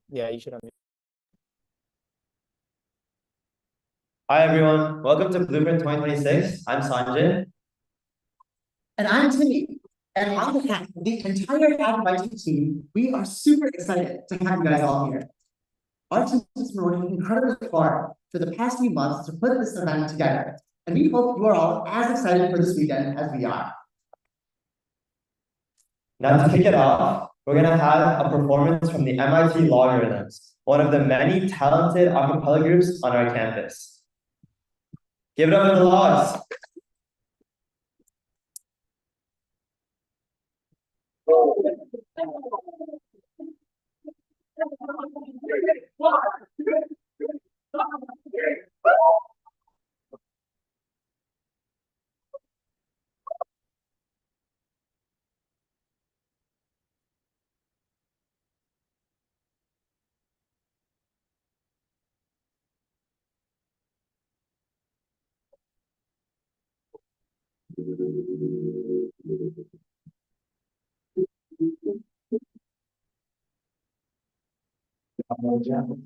Yeah, you should unmute. Hi everyone, welcome to Blueprint 2026. I'm Sanjay. And I'm Timmy. And on behalf of the entire HackmyT team, we are super excited to have you guys all here. Our team has been working incredibly hard for the past few months to put this event together, and we hope you are all as excited for this weekend as we are. Now to kick it off, we're going to have a performance from the MIT Logarithms, one of the many talented a cappella groups on our campus. Give it up for the Logs!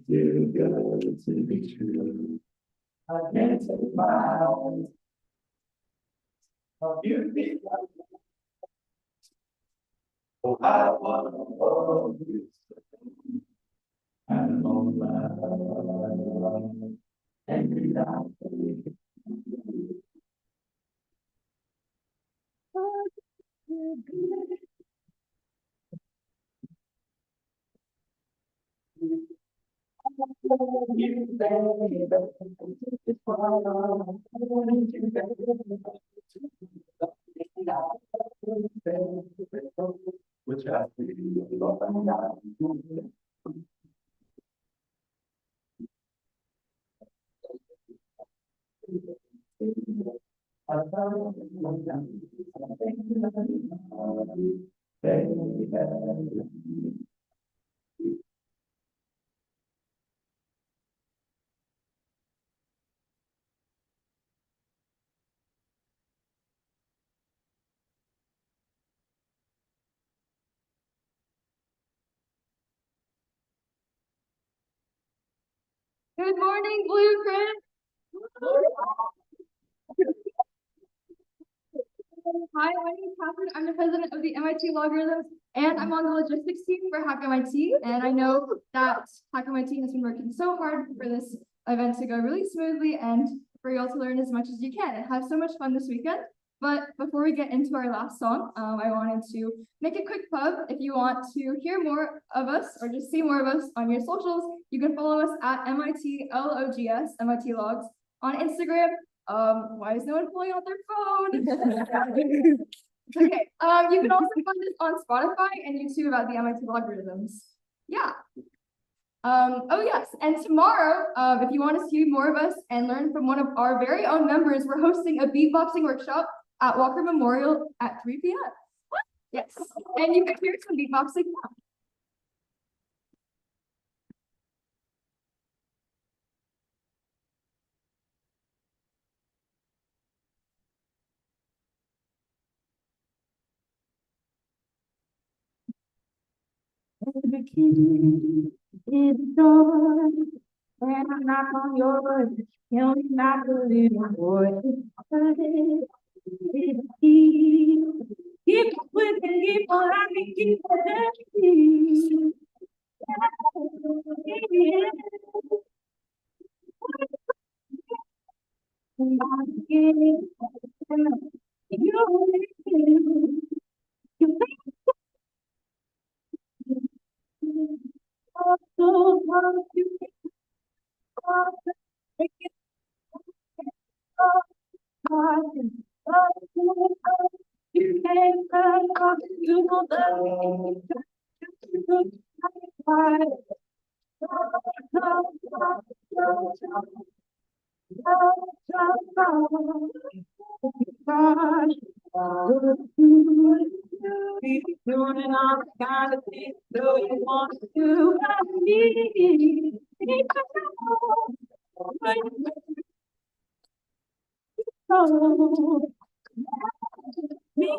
You go to be true. I can't take my eyes off you. Oh, I want to hold you. And on my and you down. Which I Good morning, Blueprint. Hi, my name is Catherine. I'm the president of the MIT Logarithms, and I'm on the logistics team for Hack MIT. And I know that Hack MIT has been working so hard for this event to go really smoothly and for you all to learn as much as you can and have so much fun this weekend. But before we get into our last song, I wanted to make a quick plug. If you want to hear more of us or just see more of us on your socials, you can follow us at MIT LOGS, MIT Logs, on Instagram. Why is no one pulling out their phone? Okay, you can also find us on Spotify and YouTube at the MIT Logarithms. Yeah. Oh yes, and tomorrow, if you want to see more of us and learn from one of our very own members, we're hosting a beatboxing workshop at Walker Memorial at 3 p.m. Yes, and you can hear some beatboxing now. The key is the door. When I knock on your door, you only knock a little boy. The key. Keep it quick and keep on, I can keep it. Doing all kind of things, so you want to have me. So, me.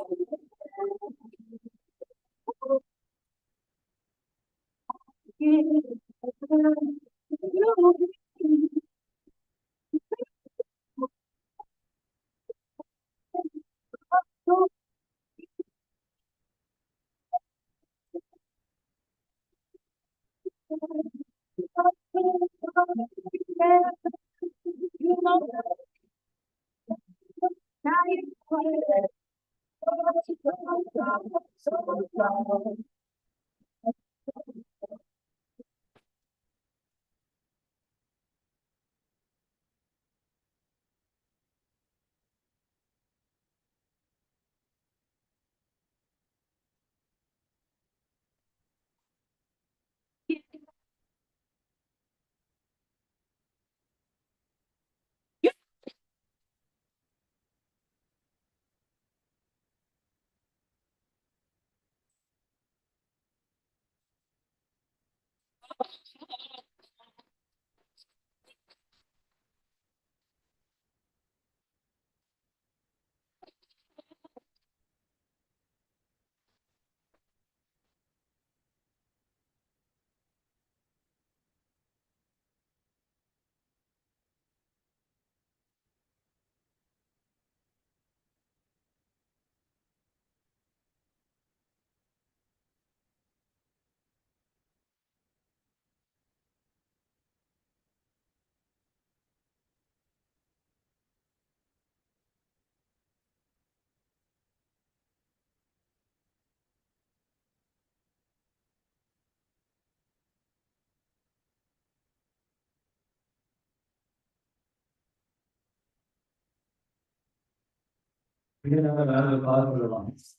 We can have a round of applause for the lungs.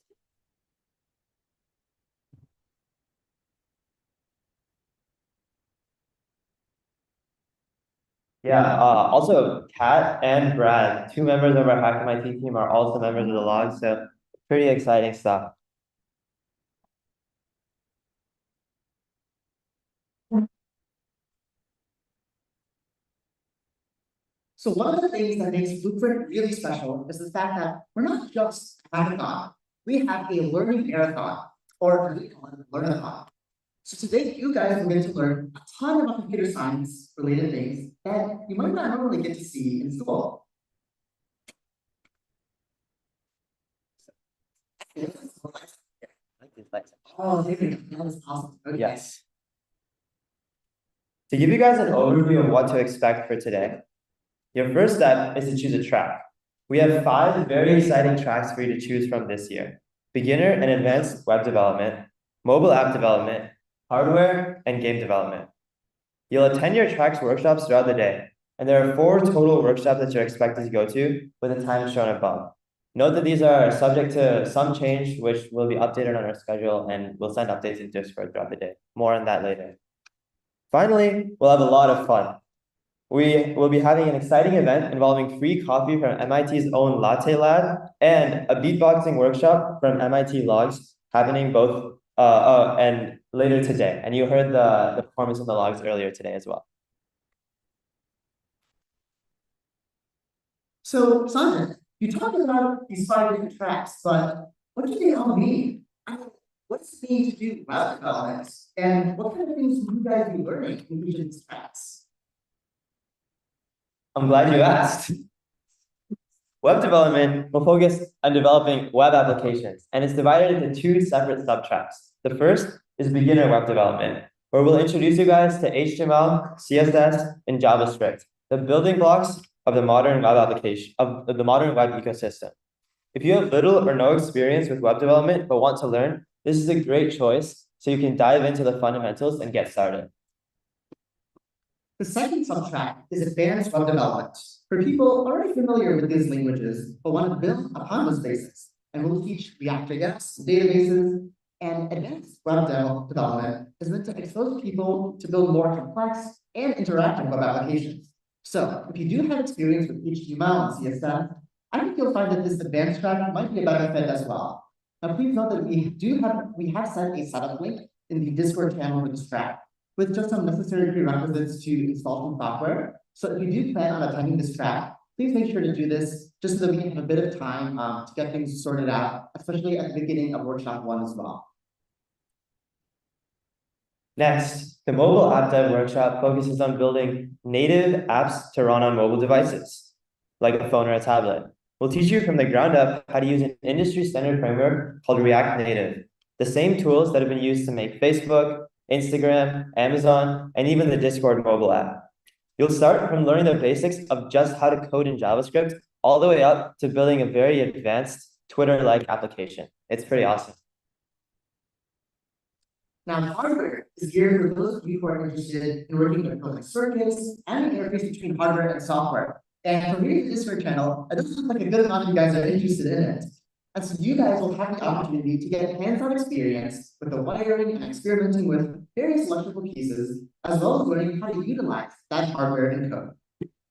Yeah, also Kat and Brad, two members of our Hack MIT team, are also members of the log, so pretty exciting stuff. So one of the things that makes Blueprint really special is the fact that we're not just a hackathon. We have a learning marathon, or we call it a learnathon. So today, you guys are going to learn a ton about computer science related things that you might not normally get to see in school. Oh, there we go. That was awesome. Okay. Yes. To give you guys an overview of what to expect for today, your first step is to choose a track. We have 5 very exciting tracks for you to choose from this year: beginner and advanced web development, mobile app development, hardware, and game development. You'll attend your tracks workshops throughout the day, and there are 4 total workshops that you're expected to go to with the time shown above. Note that these are subject to some change, which will be updated on our schedule, and we'll send updates in Discord throughout the day. More on that later. Finally, we'll have a lot of fun. We will be having an exciting event involving free coffee from MIT's own Latte Lab and a beatboxing workshop from MIT Logs happening both and later today. And you heard the performance of the logs earlier today as well. So, Sanjay, you talked about these 5 different tracks, but what do they all mean? I mean, what does it mean to do web development? And what kind of things will you guys be learning in each of these tracks? I'm glad you asked. Web development will focus on developing web applications, and it's divided into 2 separate subtracks. The first is beginner web development, where we'll introduce you guys to HTML, CSS, and JavaScript, the building blocks of the modern web application, of the modern web ecosystem. If you have little or no experience with web development but want to learn, this is a great choice, so you can dive into the fundamentals and get started. The second subtrack is advanced web development, for people already familiar with these languages but want to build upon those basics. And we'll teach React.js, databases, and advanced web development is meant to expose people to build more complex and interactive web applications. So if you do have experience with HTML and CSS, I think you'll find that this advanced track might be a better fit as well. Now, please note that we have sent a setup link in the Discord channel for this track, with just some necessary prerequisites to install some software. So if you do plan on attending this track, please make sure to do this just so that we can have a bit of time to get things sorted out, especially at the beginning of workshop 1 as well. Next, the mobile app dev workshop focuses on building native apps to run on mobile devices, like a phone or a tablet. We'll teach you from the ground up how to use an industry-standard framework called React Native, the same tools that have been used to make Facebook, Instagram, Amazon, and even the Discord mobile app. You'll start from learning the basics of just how to code in JavaScript all the way up to building a very advanced Twitter-like application. It's pretty awesome. Now, hardware is geared for those of you who are interested in working with building circuits and the interface between hardware and software. And for me, this channel, it doesn't look like a good amount of you guys are interested in it. And so you guys will have the opportunity to get hands-on experience with the wiring and experimenting with various electrical pieces, as well as learning how to utilize that hardware and code.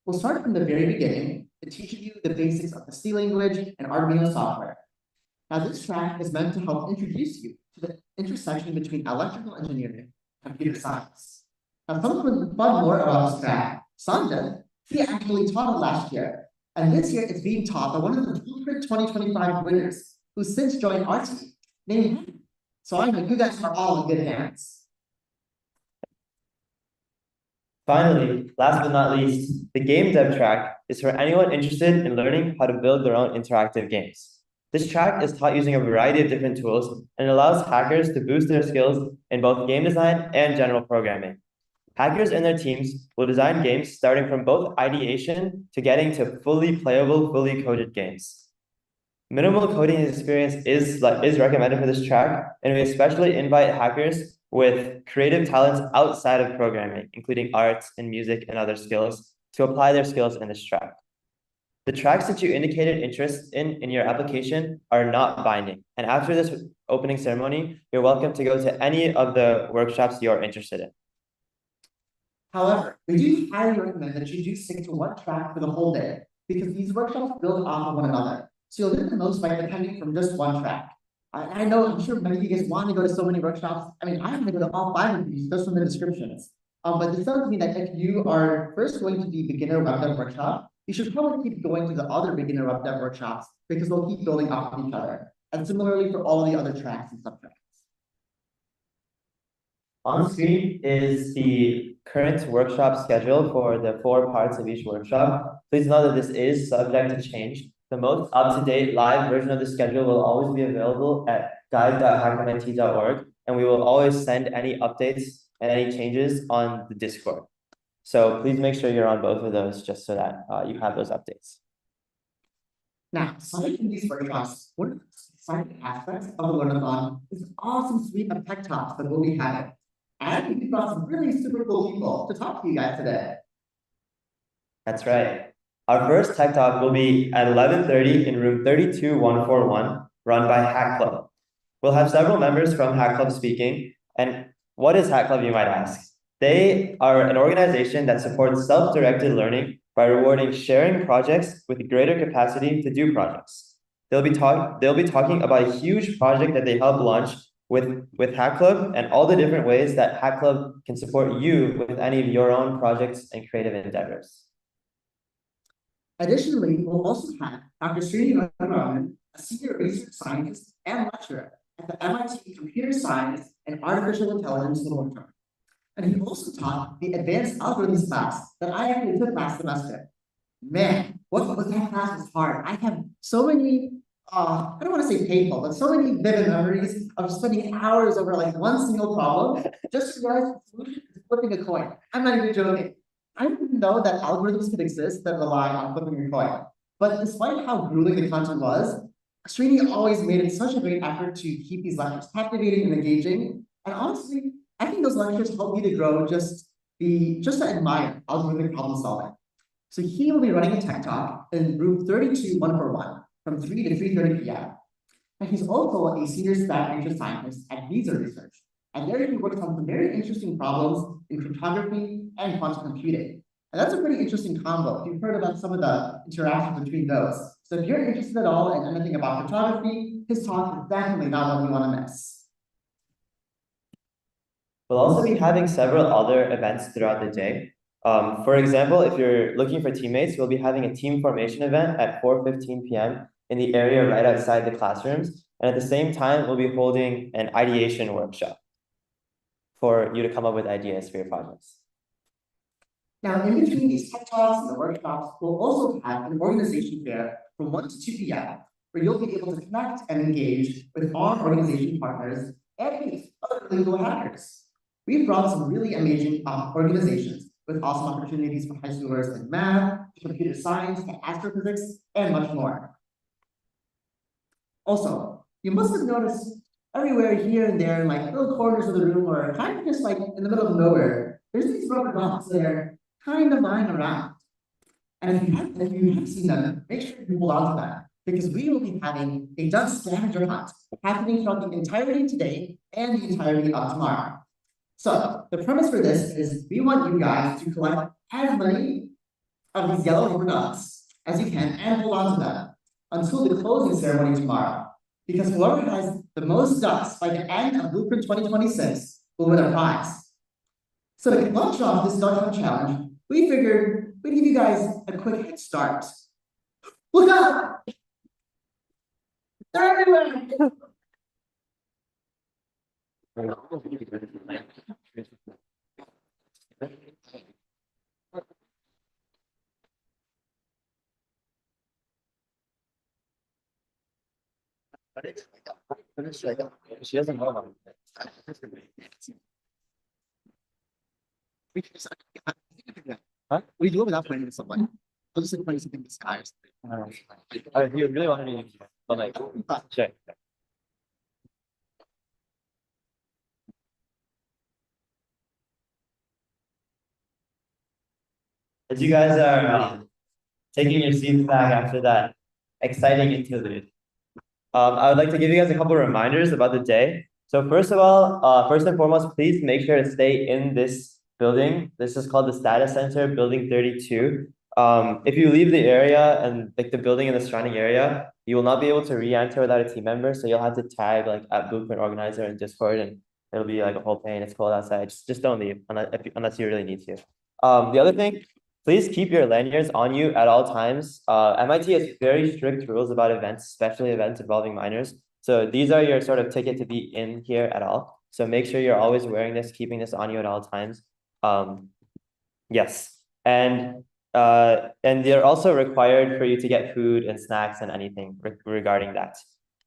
We'll start from the very beginning to teach you the basics of the C language and Arduino software. Now, this track is meant to help introduce you to the intersection between electrical engineering and computer science. Now, someone would fun more about this track, Sanjay, he actually taught it last year. And this year it's being taught by one of the 2025 winners who since joined our team, named him. So I know you guys are all in good hands. Finally, last but not least, the game dev track is for anyone interested in learning how to build their own interactive games. This track is taught using a variety of different tools and allows hackers to boost their skills in both game design and general programming. Hackers and their teams will design games starting from both ideation to getting to fully playable, fully coded games. Minimal coding experience is recommended for this track, and we especially invite hackers with creative talents outside of programming, including arts and music and other skills, to apply their skills in this track. The tracks that you indicated interest in your application are not binding, and after this opening ceremony, you're welcome to go to any of the workshops you're interested in. However, we do highly recommend that you do stick to one track for the whole day, because these workshops build off of one another. So you'll get the most by depending from just one track. I know, I'm sure many of you guys want to go to so many workshops. I mean, I'm going to go to all 5 of these just from the descriptions. But this doesn't mean that if you are first going to the beginner web dev workshop, you should probably keep going to the other beginner web dev workshops because they'll keep building off of each other. And similarly for all the other tracks and subtracks. On screen is the current workshop schedule for the 4 parts of each workshop. Please know that this is subject to change. The most up-to-date live version of the schedule will always be available at guide.hackmit.org, and we will always send any updates and any changes on the Discord. So please make sure you're on both of those just so that you have those updates. Now, aside from these workshops, one of the exciting aspects of the Learnathon is an awesome suite of tech talks that we'll be having. And we brought some really super cool people to talk to you guys today. That's right. Our first tech talk will be at 11:30 in room 32141, run by Hack Club. We'll have several members from Hack Club speaking. And what is Hack Club, you might ask? They are an organization that supports self-directed learning by rewarding sharing projects with greater capacity to do projects. They'll be talking about a huge project that they helped launch with Hack Club and all the different ways that Hack Club can support you with any of your own projects and creative endeavors. Additionally, we'll also have Dr. Srini Raman, a senior research scientist and lecturer at the MIT Computer Science and Artificial Intelligence Laboratory. And he also taught the advanced algorithms class that I actually took last semester. Man, what that class was hard. I have so many, I don't want to say painful, but so many vivid memories of spending hours over like one single problem just to realize the solution is flipping a coin. I'm not even joking. I didn't know that algorithms could exist that rely on flipping a coin. But despite how grueling the content was, Srini always made it such a great effort to keep these lectures captivating and engaging. And honestly, I think those lectures helped me to grow just to admire algorithmic problem solving. So he will be running a tech talk in room 32141 from 3 to 3:30 p.m. And he's also a senior staff research scientist at Visa Research. And there he works on some very interesting problems in cryptography and quantum computing. And that's a pretty interesting combo. You've heard about some of the interactions between those. So if you're interested at all in anything about cryptography, his talk is definitely not one you want to miss. We'll also be having several other events throughout the day. For example, if you're looking for teammates, we'll be having a team formation event at 4:15 p.m. in the area right outside the classrooms. And at the same time, we'll be holding an ideation workshop for you to come up with ideas for your projects. Now, in between these tech talks and the workshops, we'll also have an organization fair from 1 to 2 p.m. where you'll be able to connect and engage with our organization partners and meet other legal hackers. We've brought some really amazing organizations with awesome opportunities for high schoolers in math, computer science, and astrophysics, and much more. Also, you must have noticed everywhere here and there in like little corners of the room or kind of just like in the middle of nowhere, there's these rubber dogs that are kind of lying around. And if you have seen them, make sure you hold on to them because we will be having a dust scavenger hunt happening throughout the entirety of today and the entirety of tomorrow. So the premise for this is we want you guys to collect as many of these yellow rubber ducks as you can and hold on to them until the closing ceremony tomorrow. Because whoever has the most ducks by the end of Blueprint 2026 will win a prize. So to launch off this duck hunt challenge, we figured we'd give you guys a quick head start. Look up! They're everywhere! She doesn't know about it. Huh? We do it without pointing to someone. We'll just like pointing something in the sky or something. If you really want to do it, but like, sure. As you guys are taking your seats back after that exciting interlude, I would like to give you guys a couple of reminders about the day. So first of all, first and foremost, please make sure to stay in this building. This is called the Status Center, Building 32. If you leave the area and like the building in the surrounding area, you will not be able to re-enter without a team member. So you'll have to tag like at Blueprint Organizer in Discord, and it'll be like a whole pain. It's cold outside. Just don't leave unless you really need to. The other thing, please keep your lanyards on you at all times. MIT has very strict rules about events, especially events involving minors. So these are your sort of ticket to be in here at all. So make sure you're always wearing this, keeping this on you at all times. Yes, and they're also required for you to get food and snacks and anything regarding that.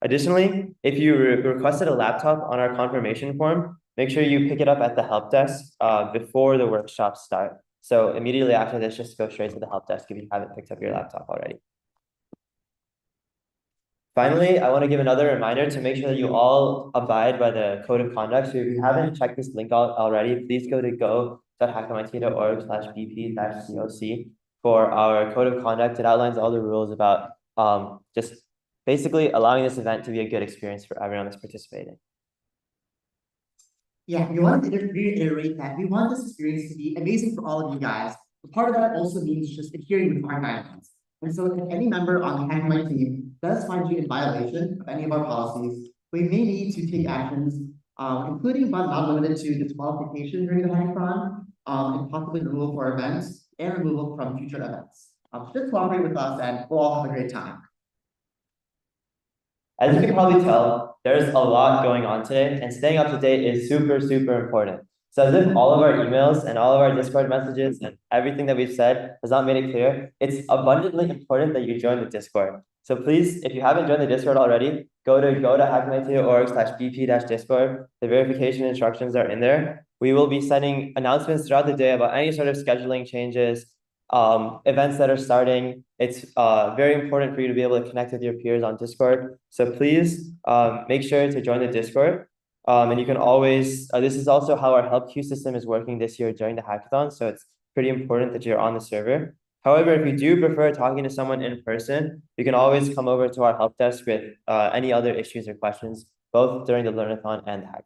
Additionally, if you requested a laptop on our confirmation form, make sure you pick it up at the help desk before the workshops start. So immediately after this, just go straight to the help desk if you haven't picked up your laptop already. Finally, I want to give another reminder to make sure that you all abide by the code of conduct. So if you haven't checked this link out already, please go to go.hackmit.org/bp-coc for our code of conduct. It outlines all the rules about just basically allowing this event to be a good experience for everyone that's participating. Yeah, we want to reiterate that we want this experience to be amazing for all of you guys. But part of that also means just adhering to our guidelines. And so if any member on the Hack My Team does find you in violation of any of our policies, we may need to take actions, including but not limited to disqualification during the hackathon, and possibly removal for events and removal from future events. Just cooperate with us and we'll all have a great time. As you can probably tell, there's a lot going on today, and staying up to date is super, super important. So as if all of our emails and all of our Discord messages and everything that we've said has not made it clear, it's abundantly important that you join the Discord. So please, if you haven't joined the Discord already, go to hackmit.org/bp-discord. The verification instructions are in there. We will be sending announcements throughout the day about any sort of scheduling changes, events that are starting. It's very important for you to be able to connect with your peers on Discord. So please make sure to join the Discord. And you can always, this is also how our help queue system is working this year during the hackathon. So it's pretty important that you're on the server. However, if you do prefer talking to someone in person, you can always come over to our help desk with any other issues or questions, both during the Learnathon and the hackathon.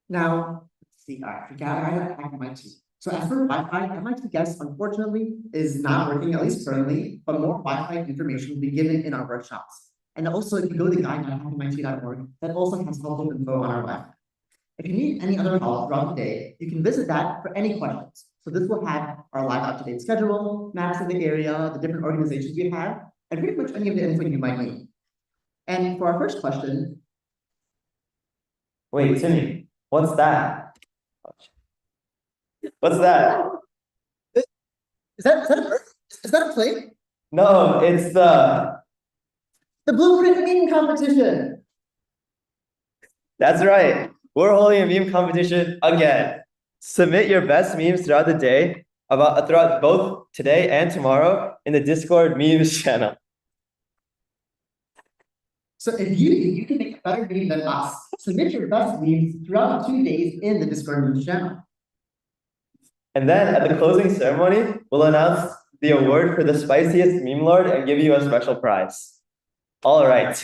Now, let's see, I forgot I have MIT. So as for Wi-Fi, MIT Guest unfortunately is not working, at least currently, but more Wi-Fi information will be given in our workshops. And also, if you go to guide.hackmit.org, that also has helpful info on our Wi-Fi. If you need any other help throughout the day, you can visit that for any questions. So this will have our live up-to-date schedule, maps of the area, the different organizations we have, and pretty much any of the info you might need. And for our first question. Wait, Timmy, what's that? What's that? Is that a plate? No, it's the Blueprint meme competition. That's right. We're holding a meme competition again. Submit your best memes throughout the day, throughout both today and tomorrow in the Discord memes channel. So if you can make a better meme than us, submit your best memes throughout the 2 days in the Discord news channel. And then at the closing ceremony, we'll announce the award for the spiciest meme lord and give you a special prize. All right,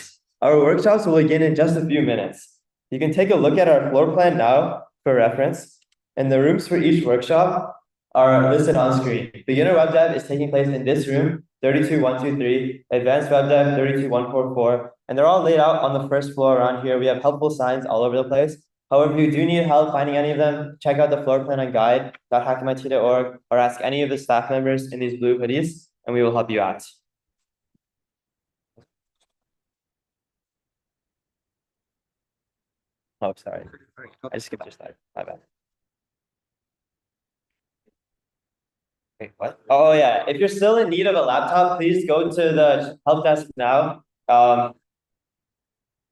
our workshops will begin in just a few minutes. You can take a look at our floor plan now for reference, and the rooms for each workshop are listed on screen. Beginner Web Dev is taking place in this room, 32123, Advanced Web Dev 32144, and they're all laid out on the first floor around here. We have helpful signs all over the place. However, if you do need help finding any of them, check out the floor plan on guide.hackmit.org or ask any of the staff members in these blue hoodies, and we will help you out. Oh, sorry. I just skipped your slide. My bad. Wait, what? Oh, yeah. If you're still in need of a laptop, please go to the help desk now.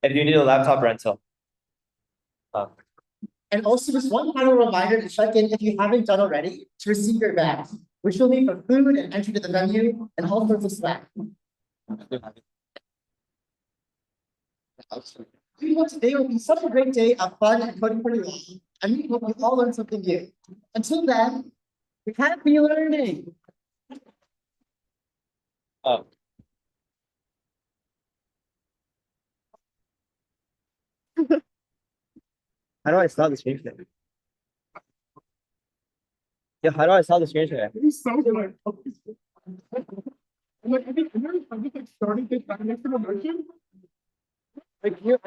If you need a laptop rental. And also just one final reminder to check in if you haven't done already to receive your bags, which will be for food and entry to the venue and all sorts of swag. We hope today will be such a great day of fun and coding pretty well, and we hope you all learned something new. Until then, we can't be learning. Oh. How do I start the screen share? Yeah, how do I start the screen share? It's so good. Like, I think like starting this next to the motion. Like, you